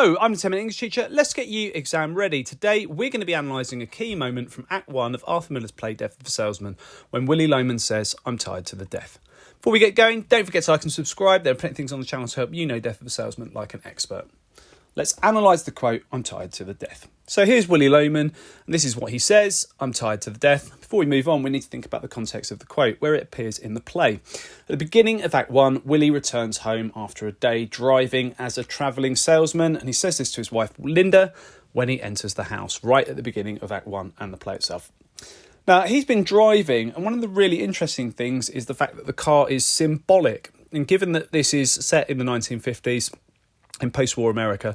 Hello, I'm the 10-minute English teacher. Let's get you exam ready. Today, we're going to be analysing a key moment from Act 1 of Arthur Miller's play Death of a Salesman, when Willy Loman says, "I'm tired to the death." Before we get going, don't forget to like and subscribe. There are plenty of things on the channel to help you know Death of a Salesman like an expert. Let's analyse the quote, "I'm tired to the death." So here's Willy Loman, and this is what he says, "I'm tired to the death." Before we move on, we need to think about the context of the quote, where it appears in the play. At the beginning of Act 1, Willy returns home after a day driving as a travelling salesman, and he says this to his wife, Linda, when he enters the house, right at the beginning of Act 1 and the play itself. Now, he's been driving, and one of the really interesting things is the fact that the car is symbolic. And given that this is set in the 1950s, in post-war America,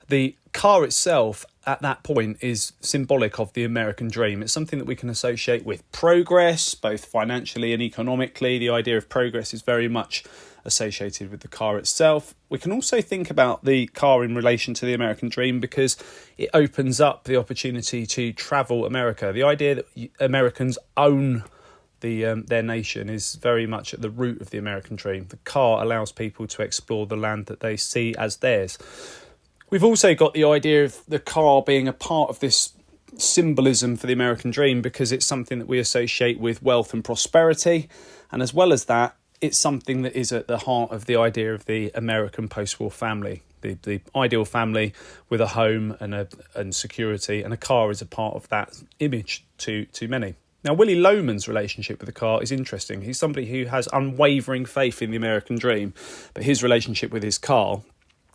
the car itself at that point is symbolic of the American dream. It's something that we can associate with progress, both financially and economically. The idea of progress is very much associated with the car itself. We can also think about the car in relation to the American dream because it opens up the opportunity to travel America. The idea that Americans own their nation is very much at the root of the American dream. The car allows people to explore the land that they see as theirs. We've also got the idea of the car being a part of this symbolism for the American dream because it's something that we associate with wealth and prosperity. And as well as that, it's something that is at the heart of the idea of the American post-war family. The ideal family with a home and security, and a car is a part of that image to many. Now, Willy Loman's relationship with the car is interesting. He's somebody who has unwavering faith in the American dream, but his relationship with his car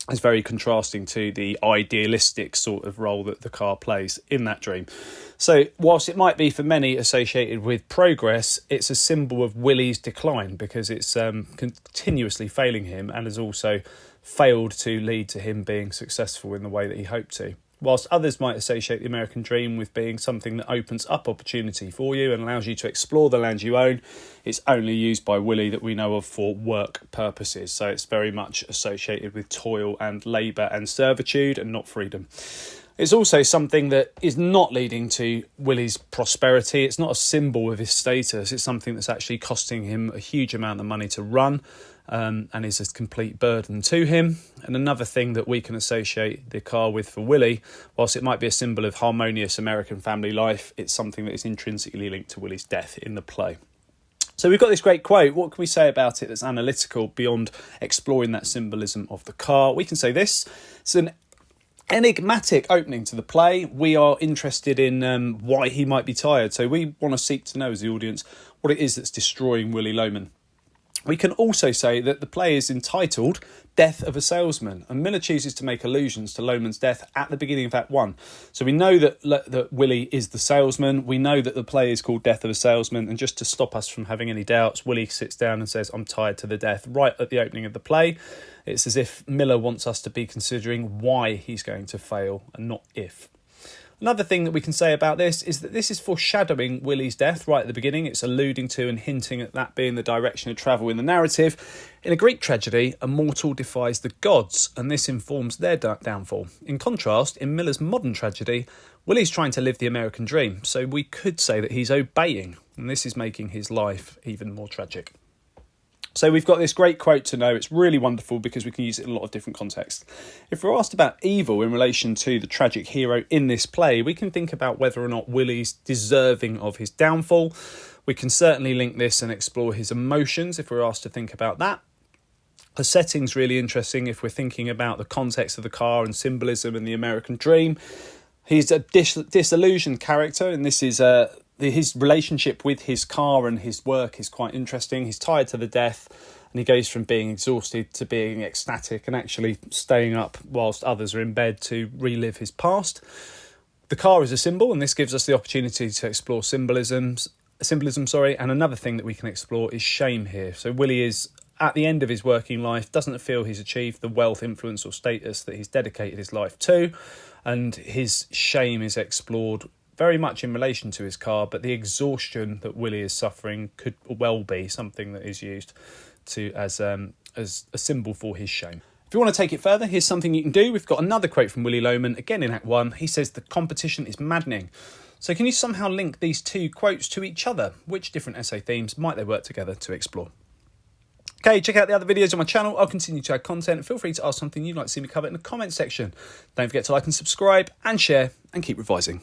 is very contrasting to the idealistic sort of role that the car plays in that dream. So whilst it might be for many associated with progress, it's a symbol of Willy's decline because it's continuously failing him and has also failed to lead to him being successful in the way that he hoped to. Whilst others might associate the American dream with being something that opens up opportunity for you and allows you to explore the land you own, it's only used by Willy that we know of for work purposes. So it's very much associated with toil and labour and servitude and not freedom. It's also something that is not leading to Willy's prosperity. It's not a symbol of his status. It's something that's actually costing him a huge amount of money to run. And is a complete burden to him. And another thing that we can associate the car with for Willy, whilst it might be a symbol of harmonious American family life, it's something that is intrinsically linked to Willy's death in the play. So we've got this great quote. What can we say about it that's analytical beyond exploring that symbolism of the car? We can say this. It's an enigmatic opening to the play. We are interested in why he might be tired. So we want to seek to know as the audience what it is that's destroying Willy Loman. We can also say that the play is entitled Death of a Salesman, and Miller chooses to make allusions to Loman's death at the beginning of Act 1. So we know that Willy is the salesman, we know that the play is called Death of a Salesman, and just to stop us from having any doubts, Willy sits down and says, "I'm tired to the death," right at the opening of the play. It's as if Miller wants us to be considering why he's going to fail and not if. Another thing that we can say about this is that this is foreshadowing Willy's death right at the beginning. It's alluding to and hinting at that being the direction of travel in the narrative. In a Greek tragedy, a mortal defies the gods, and this informs their downfall. In contrast, in Miller's modern tragedy, Willy's trying to live the American dream, so we could say that he's obeying, and this is making his life even more tragic. So we've got this great quote to know. It's really wonderful because we can use it in a lot of different contexts. If we're asked about evil in relation to the tragic hero in this play, we can think about whether or not Willy's deserving of his downfall. We can certainly link this and explore his emotions if we're asked to think about that. The setting's really interesting if we're thinking about the context of the car and symbolism and the American dream. He's a disillusioned character, and this is his relationship with his car and his work is quite interesting. He's tired to the death, and he goes from being exhausted to being ecstatic and actually staying up whilst others are in bed to relive his past. The car is a symbol, and this gives us the opportunity to explore symbolism. And another thing that we can explore is shame here. So Willy is at the end of his working life, doesn't feel he's achieved the wealth, influence or status that he's dedicated his life to, and his shame is explored very much in relation to his car, but the exhaustion that Willy is suffering could well be something that is used as a symbol for his shame. If you want to take it further, here's something you can do. We've got another quote from Willy Loman, again in Act 1. He says, "The competition is maddening." So can you somehow link these two quotes to each other? Which different essay themes might they work together to explore? Okay, check out the other videos on my channel. I'll continue to add content. Feel free to ask something you'd like to see me cover in the comments section. Don't forget to like and subscribe and share and keep revising.